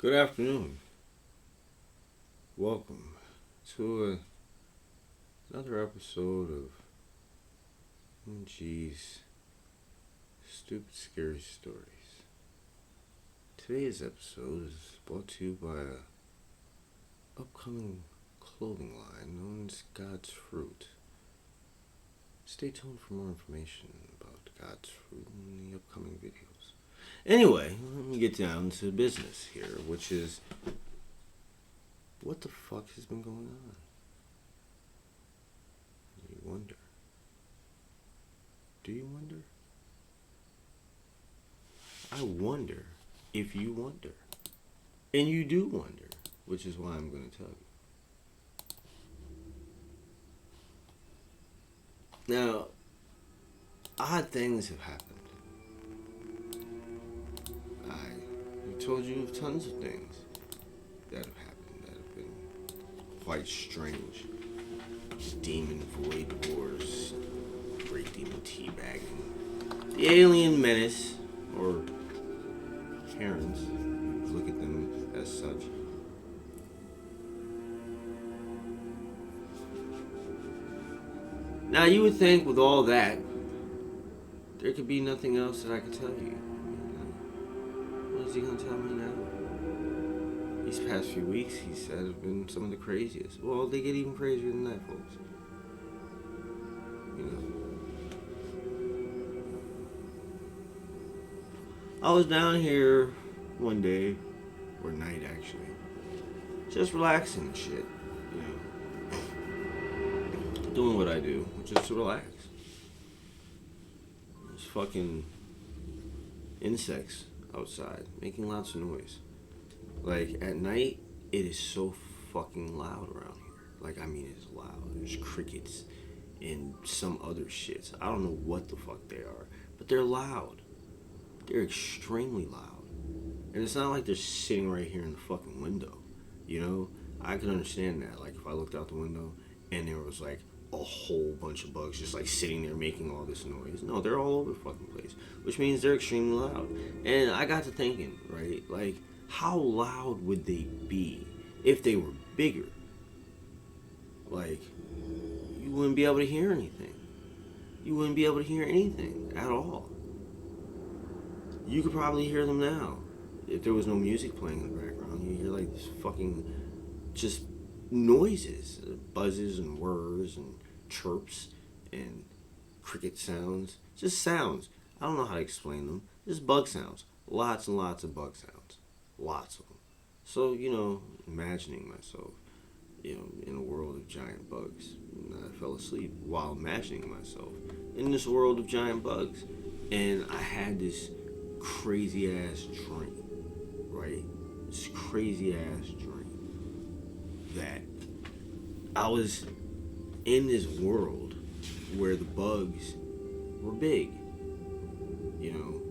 Good afternoon. Welcome to another episode of OmenG's Stupid Scary Stories. Today's episode is brought to you by a upcoming clothing line known as God's Fruit. Stay tuned for more information about God's Fruit in the upcoming videos. Anyway, let me get down to business here, which is what the fuck has been going on? You wonder. Do you wonder? I wonder if you wonder. And you do wonder, which is why I'm going to tell you. Now, odd things have happened. I told you of tons of things that have happened that have been quite strange. Demon void wars, great demon teabagging, the alien menace, or Karens, look at them as such. Now you would think with all that, there could be nothing else that I could tell you. What is he gonna tell me now? These past few weeks, he said, have been some of the craziest. Well, they get even crazier than that, folks. You know. I was down here one day, or night actually, just relaxing and shit. You know, doing what I do, which is to relax. There's fucking insects outside making lots of noise. Like at night, it is so fucking loud around here. Like, I mean, it's loud. There's crickets and some other shits. I don't know what the fuck they are, but they're loud. They're extremely loud. And it's not like they're sitting right here in the fucking window. You know, I can understand that. Like, if I looked out the window and there was like a whole bunch of bugs just like sitting there making all this noise. No, they're all over the fucking place, which means they're extremely loud. And I got to thinking, right? Like, how loud would they be if they were bigger? Like, you wouldn't be able to hear anything. You wouldn't be able to hear anything at all. You could probably hear them now. If there was no music playing in the background, you hear like this fucking just noises, buzzes and whirs and chirps and cricket sounds. Just sounds. I don't know how to explain them. Just bug sounds. Lots and lots of bug sounds. Lots of them. So, you know, imagining myself, you know, in a world of giant bugs. And I fell asleep while imagining myself in this world of giant bugs. And I had this crazy ass dream, right? This crazy ass dream that I was in this world where the bugs were big, you know,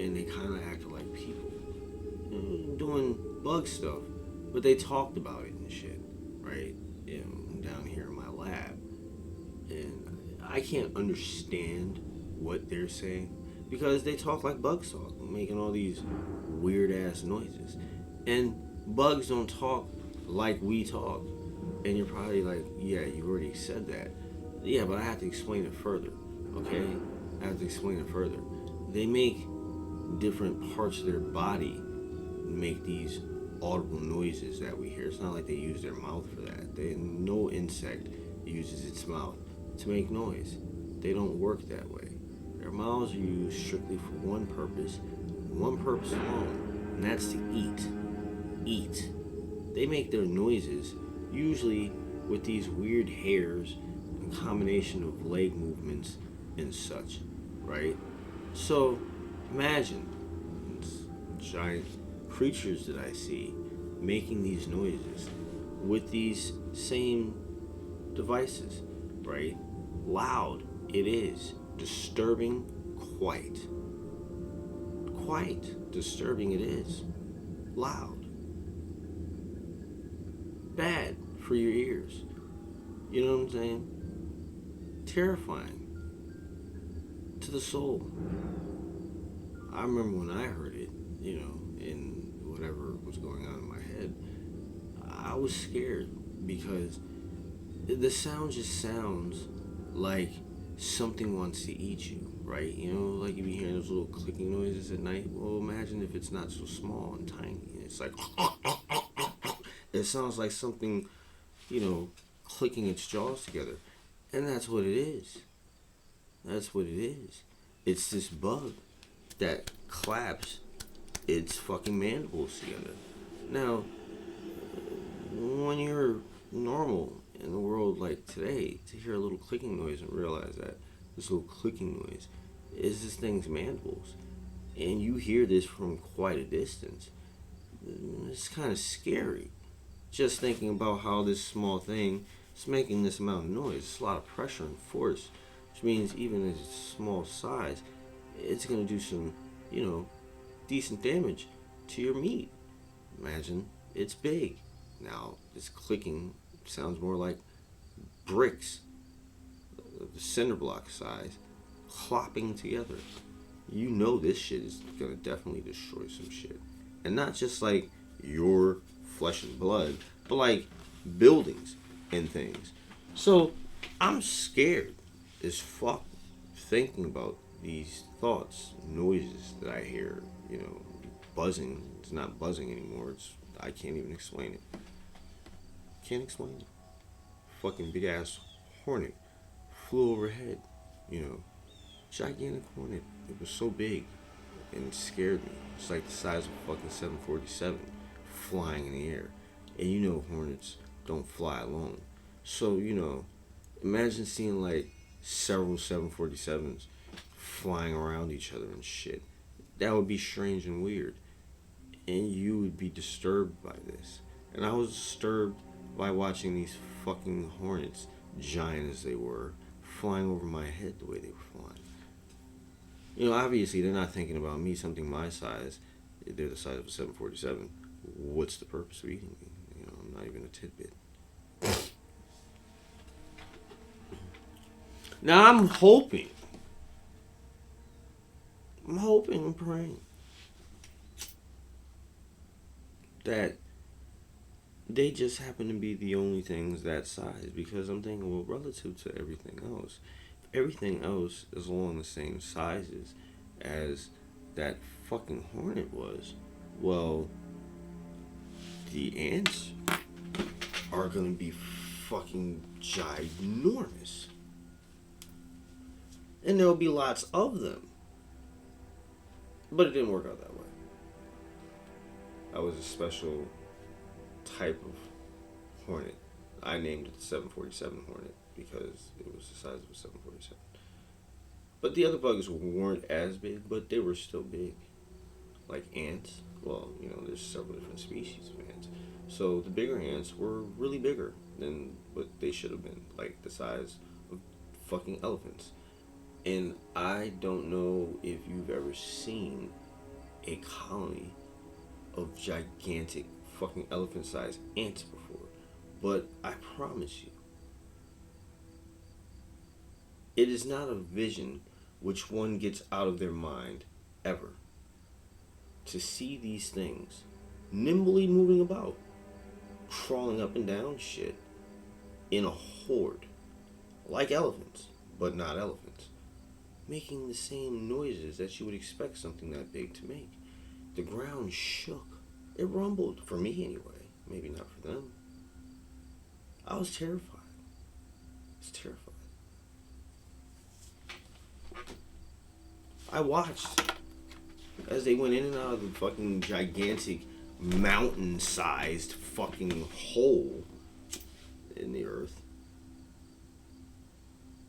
and they kind of acted like people, you know, doing bug stuff, but they talked about it and shit, right? You know, down here in my lab, and I can't understand what they're saying because they talk like bugs talk, making all these weird ass noises, and bugs don't talk like we talk. And you're probably like, yeah, you already said that. Yeah, but I have to explain it further, okay? I have to explain it further. They make different parts of their body make these audible noises that we hear. It's not like they use their mouth for that. No insect uses its mouth to make noise. They don't work that way. Their mouths are used strictly for one purpose alone, and that's to eat. Eat. They make their noises usually with these weird hairs and combination of leg movements and such, right? So imagine giant creatures that I see making these noises with these same devices, right? Loud it is, disturbing quite disturbing it is, loud, bad for your ears. You know what I'm saying? Terrifying to the soul. I remember when I heard it, you know, in whatever was going on in my head, I was scared because the sound just sounds like something wants to eat you, right? You know, like you be hearing those little clicking noises at night. Well, imagine if it's not so small and tiny. It's like it sounds like something, you know, clicking its jaws together, and that's what it is. That's what it is. It's this bug that claps its fucking mandibles together. Now, when you're normal in the world like today, to hear a little clicking noise and realize that this little clicking noise is this thing's mandibles, and you hear this from quite a distance, it's kind of scary. Just thinking about how this small thing is making this amount of noise. It's a lot of pressure and force, which means even at its small size, it's going to do some, you know, decent damage to your meat. Imagine it's big. Now, this clicking sounds more like bricks, the cinder block size, clopping together. You know this shit is gonna definitely destroy some shit. And not just like your flesh and blood, but like buildings and things. So I'm scared as fuck thinking about these thoughts, noises that I hear, you know, buzzing. It's not buzzing anymore. I can't even explain it. Can't explain it. Fucking big ass hornet flew overhead, you know. Gigantic hornet. It was so big and it scared me. It's like the size of a fucking 747 flying in the air. And you know hornets don't fly alone. So, you know, imagine seeing like several 747s flying around each other and shit. That would be strange and weird. And you would be disturbed by this. And I was disturbed by watching these fucking hornets, giant as they were, flying over my head the way they were flying. You know, obviously they're not thinking about me, something my size. They're the size of a 747. What's the purpose of eating me? You know, I'm not even a tidbit. Now I'm hoping and praying that they just happen to be the only things that size, because I'm thinking, well, relative to everything else, if everything else is along the same sizes as that fucking hornet was, well, the ants are gonna be fucking ginormous. And there'll be lots of them. But it didn't work out that way. I was a special type of hornet. I named it the 747 Hornet because it was the size of a 747. But the other bugs weren't as big, but they were still big. Like ants. Well, you know, there's several different species of ants. So the bigger ants were really bigger than what they should have been. Like the size of fucking elephants. And I don't know if you've ever seen a colony of gigantic fucking elephant-sized ants before, but I promise you, it is not a vision which one gets out of their mind ever. To see these things nimbly moving about, crawling up and down shit in a horde, like elephants, but not elephants, making the same noises that you would expect something that big to make. The ground shook. It rumbled, for me anyway. Maybe not for them. I was terrified. I was terrified. I watched as they went in and out of the fucking gigantic mountain-sized fucking hole in the earth,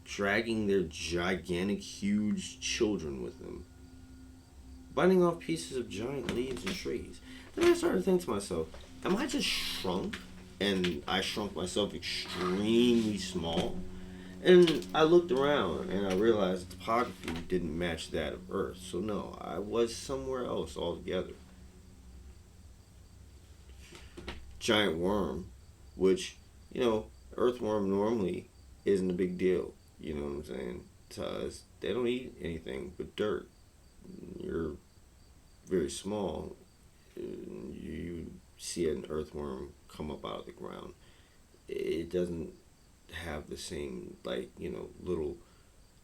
dragging their gigantic, huge children with them, biting off pieces of giant leaves and trees. Then I started to think to myself, am I just shrunk? And I shrunk myself extremely small? And I looked around and I realized the topography didn't match that of Earth. So no, I was somewhere else altogether. Giant worm, which, you know, earthworm normally isn't a big deal. You know what I'm saying? To us, they don't eat anything but dirt. You're very small. see an earthworm come up out of the ground, it doesn't have the same, like, little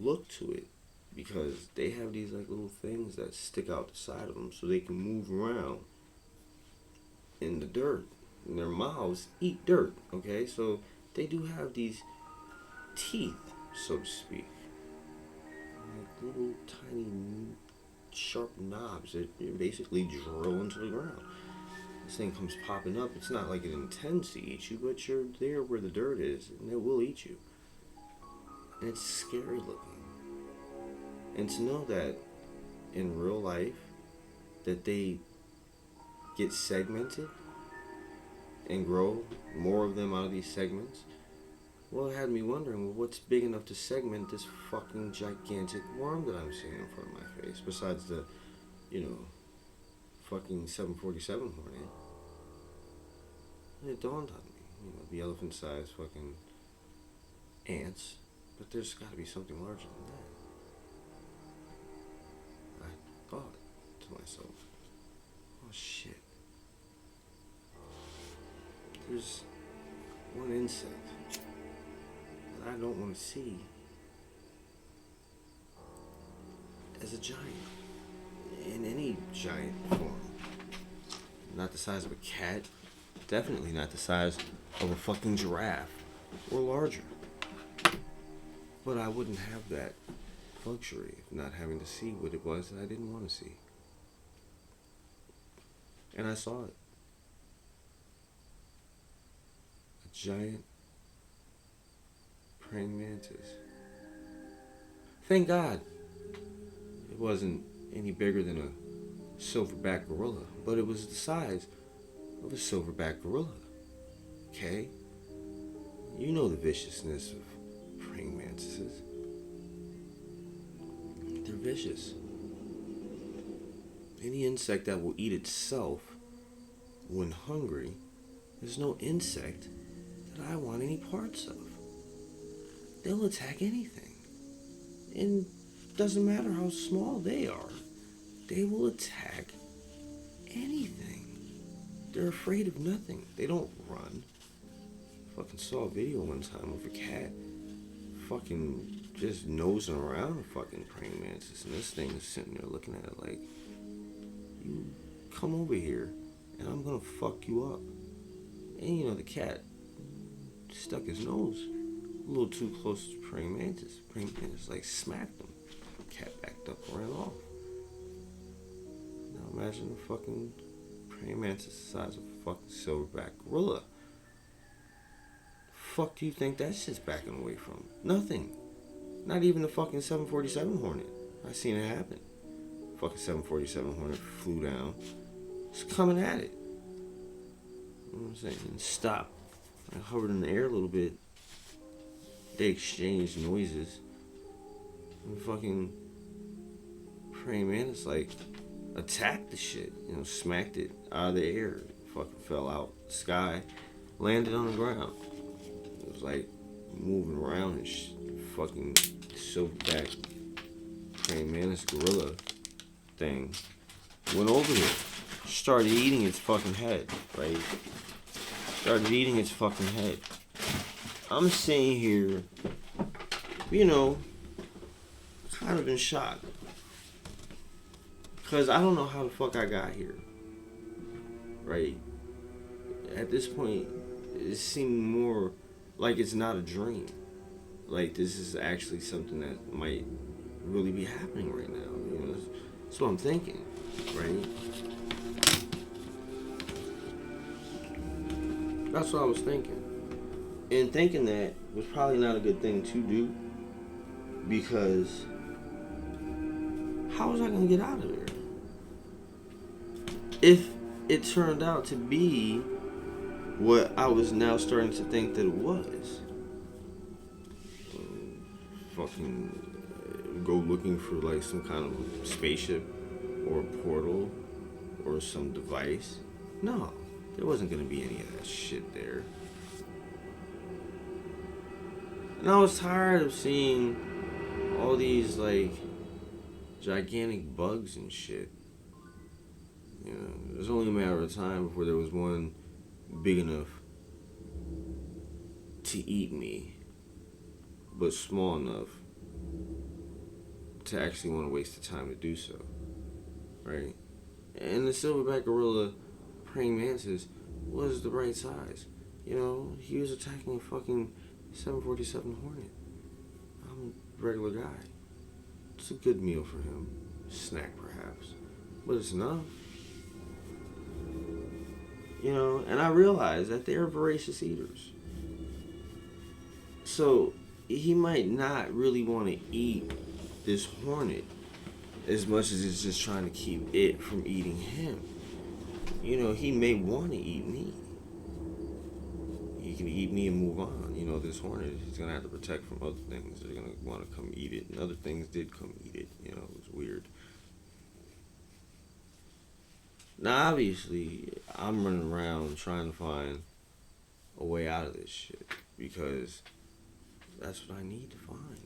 look to it, because they have these like little things that stick out the side of them so they can move around in the dirt, and their mouths eat dirt. Okay, so they do have these teeth, so to speak, like little tiny sharp knobs that you basically drill into the ground. This thing comes popping up. It's not like it intends to eat you, but you're there where the dirt is, and it will eat you. And it's scary looking. And to know that in real life, that they get segmented and grow more of them out of these segments, well, it had me wondering, well, what's big enough to segment this fucking gigantic worm that I'm seeing in front of my face, besides the, fucking 747 hornet? And it dawned on me, the elephant-sized fucking ants, but there's got to be something larger than that. I thought to myself, oh shit, there's one insect that I don't want to see as a giant, in any giant form. Not the size of a cat, definitely not the size of a fucking giraffe, or larger. But I wouldn't have that luxury of not having to see what it was that I didn't want to see. And I saw it. A giant praying mantis. Thank God it wasn't any bigger than a silverback gorilla, but it was the size of a silverback gorilla. Okay? You know the viciousness of praying mantises. They're vicious. Any insect that will eat itself when hungry, there's no insect that I want any parts of. They'll attack anything. And doesn't matter how small they are, they will attack anything. They're afraid of nothing. They don't run. Fucking saw a video one time of a cat fucking just nosing around a fucking praying mantis, and this thing is sitting there looking at it like, you come over here and I'm gonna fuck you up. And the cat stuck his nose a little too close to praying mantis. Praying mantis like smacked him. Cat backed up and ran off. Now imagine a fucking praying mantis the size of a fucking silverback gorilla. Fuck do you think that shit's backing away from? Nothing. Not even the fucking 747 Hornet. I seen it happen. Fucking 747 Hornet flew down. It's coming at it. You know what I'm saying? And stopped. I hovered in the air a little bit. They exchanged noises. And fucking praying mantis like attacked the shit. Smacked it out of the air. Fucking fell out the sky. Landed on the ground. It was like moving around and fucking silverback praying mantis gorilla thing went over there. Started eating its fucking head, right? Started eating its fucking head. I'm sitting here, kind of in shock. Because I don't know how the fuck I got here. Right? At this point, it seemed more like it's not a dream. Like this is actually something that might really be happening right now. That's what I'm thinking, right? That's what I was thinking. And thinking that was probably not a good thing to do, because how was I going to get out of there? If it turned out to be what I was now starting to think that it was. Fucking go looking for like some kind of spaceship or a portal or some device. No, there wasn't going to be any of that shit there. And I was tired of seeing all these like gigantic bugs and shit. You know, it was only a matter of time before there was one big enough to eat me, but small enough to actually want to waste the time to do so, right? And the silverback gorilla praying mantis was the right size. You know, he was attacking a fucking 747 Hornet. I'm a regular guy. It's a good meal for him. Snack, perhaps. But it's enough. You know, and I realize that they're voracious eaters. So, he might not really want to eat this hornet as much as it's just trying to keep it from eating him. You know, he may want to eat me. He can eat me and move on. You know, this hornet, he's going to have to protect from other things. They're going to want to come eat it. And other things did come eat it. You know, it was weird. Now, obviously, I'm running around trying to find a way out of this shit. Because that's what I need to find.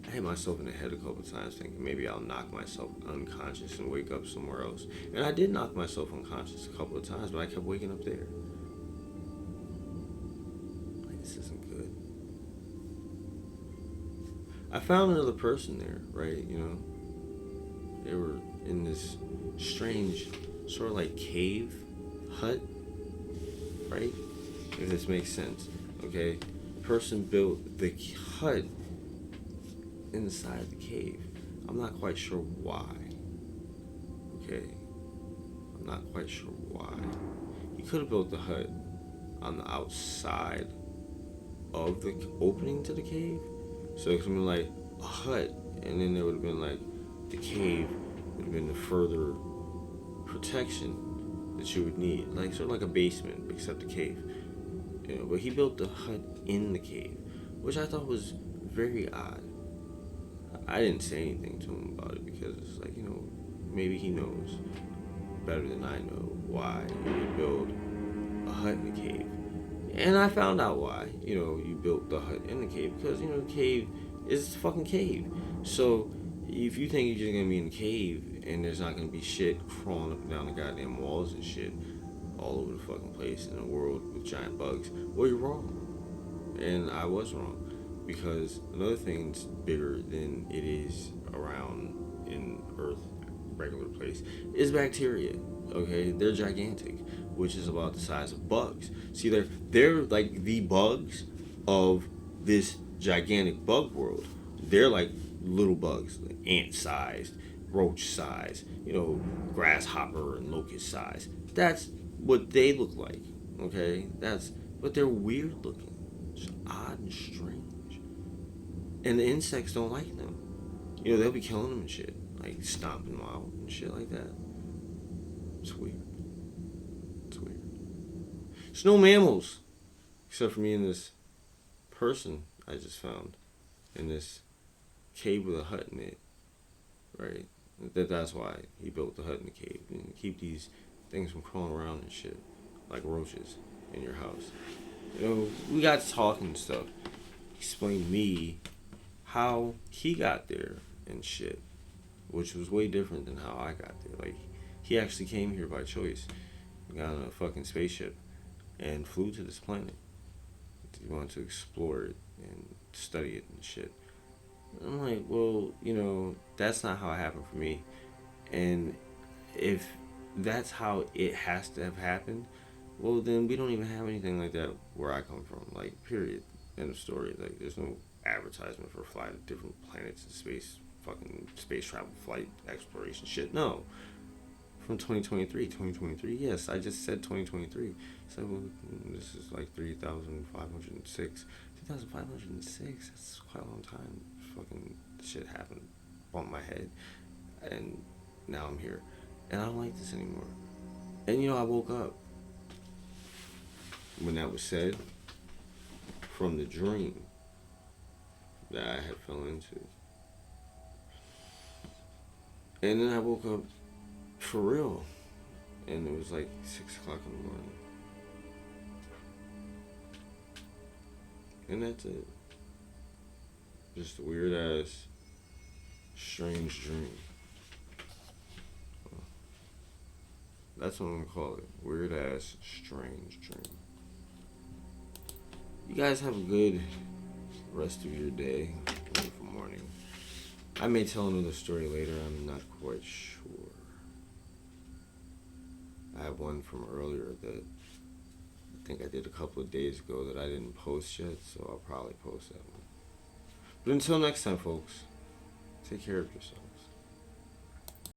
I hit myself in the head a couple of times thinking maybe I'll knock myself unconscious and wake up somewhere else. And I did knock myself unconscious a couple of times, but I kept waking up there. Like, this isn't good. I found another person there, right? You know, they were in this strange sort of like cave hut, right? If this makes sense, okay? The person built the hut inside the cave. I'm not quite sure why. Okay? I'm not quite sure why. He could have built the hut on the outside of the opening to the cave. So it would have been like a hut, and then there would have been like the cave would have been the further protection that you would need. Like sort of like a basement, except a cave. You know, but he built the hut in the cave, which I thought was very odd. I didn't say anything to him about it because it's like, you know, maybe he knows better than I know why you would build a hut in the cave. And I found out why, you know, you built the hut in the cave. Because, you know, the cave is a fucking cave. So, if you think you're just going to be in the cave and there's not going to be shit crawling up and down the goddamn walls and shit all over the fucking place in a world with giant bugs, well, you're wrong. And I was wrong. Because another thing that's bigger than it is around in Earth, regular place, is bacteria. Okay, they're gigantic, which is about the size of bugs. See, they're like the bugs of this gigantic bug world. They're like little bugs, like ant-sized, roach-sized, you know, grasshopper and locust-sized. That's what they look like. Okay, but they're weird looking, it's odd and strange. And the insects don't like them. You know, they'll be killing them and shit. Like, stomping them out and shit like that. It's weird. It's weird. There's no mammals. Except for me and this person I just found. In this cave with a hut in it. Right? That's why he built the hut in the cave. And keep these things from crawling around and shit. Like roaches in your house. You know, we got to talking and stuff. He explained to me how he got there and shit, which was way different than how I got there. Like, he actually came here by choice. He got on a fucking spaceship and flew to this planet. He wanted to explore it and study it and shit. And I'm like, well, you know, that's not how it happened for me. And if that's how it has to have happened, well, then we don't even have anything like that where I come from. Like, period. End of story. Like, there's no advertisement for flying to different planets and space travel, flight exploration shit. No. From 2023, yes, I just said 2023. So, well, this is like 3,506. 3,506? That's quite a long time. Fucking shit happened. Bumped my head. And now I'm here. And I don't like this anymore. And, you know, I woke up when that was said from the dream that I had fell into. And then I woke up for real. And it was like 6 o'clock in the morning. And that's it. Just a weird ass, strange dream. That's what I'm gonna call it. Weird ass, strange dream. You guys have a good rest of your day, wonderful morning. I may tell another story later. I'm not quite sure. I have one from earlier that I think I did a couple of days ago that I didn't post yet, so I'll probably post that one. But until next time, folks, take care of yourself.